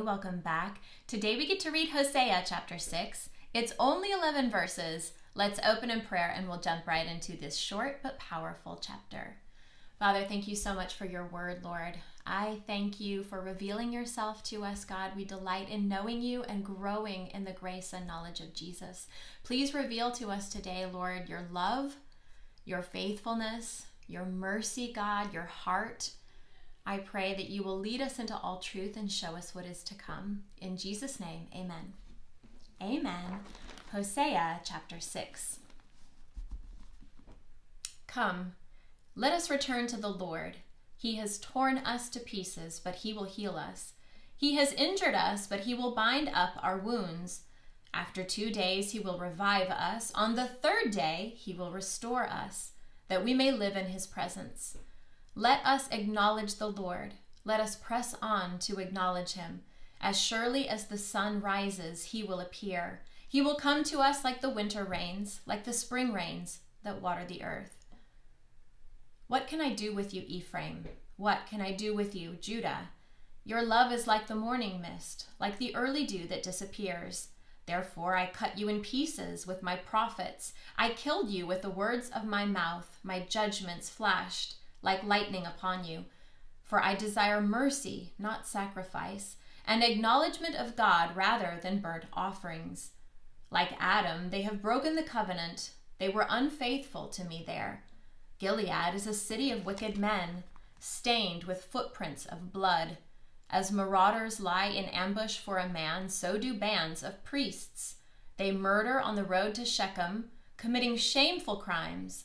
welcome back. Today we get to read Hosea chapter 6. It's only 11 verses. Let's open in prayer and we'll jump right into this short but powerful chapter. Father, thank you so much for your word, Lord. I thank you for revealing yourself to us, God. We delight in knowing you and growing in the grace and knowledge of Jesus. Please reveal to us today, Lord, your love, your faithfulness, your mercy, God, your heart. I pray that you will lead us into all truth and show us what is to come. In Jesus' name, amen. Amen. Hosea chapter 6. Come, let us return to the Lord. He has torn us to pieces, but he will heal us. He has injured us, but he will bind up our wounds. After 2 days he will revive us. On the 3rd day he will restore us, that we may live in his presence. Let us acknowledge the Lord. Let us press on to acknowledge him. As surely as the sun rises, he will appear. He will come to us like the winter rains, like the spring rains that water the earth. What can I do with you, Ephraim? What can I do with you, Judah? Your love is like the morning mist, like the early dew that disappears. Therefore I cut you in pieces with my prophets. I killed you with the words of my mouth. My judgments flashed like lightning upon you. For I desire mercy, not sacrifice, and acknowledgement of God rather than burnt offerings. Like Adam, they have broken the covenant. They were unfaithful to me there. Gilead is a city of wicked men, stained with footprints of blood. As marauders lie in ambush for a man, so do bands of priests. They murder on the road to Shechem, committing shameful crimes.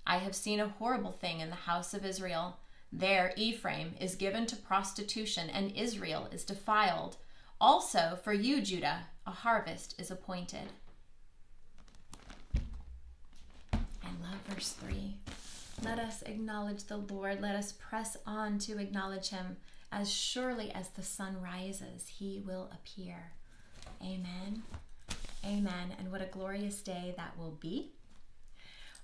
I have seen a horrible thing in the house of Israel. There Ephraim is given to prostitution, and Israel is defiled. Also for you, Judah, a harvest is appointed. I love verse 3. Let us acknowledge the Lord. Let us press on to acknowledge him. As surely as the sun rises, he will appear. Amen. Amen. And what a glorious day that will be.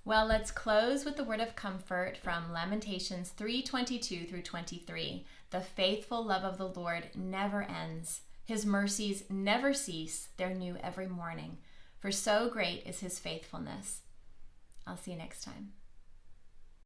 Well, let's close with the word of comfort from Lamentations 3:22 through 23. The faithful love of the Lord never ends. His mercies never cease. They're new every morning. For so great is his faithfulness. I'll see you next time.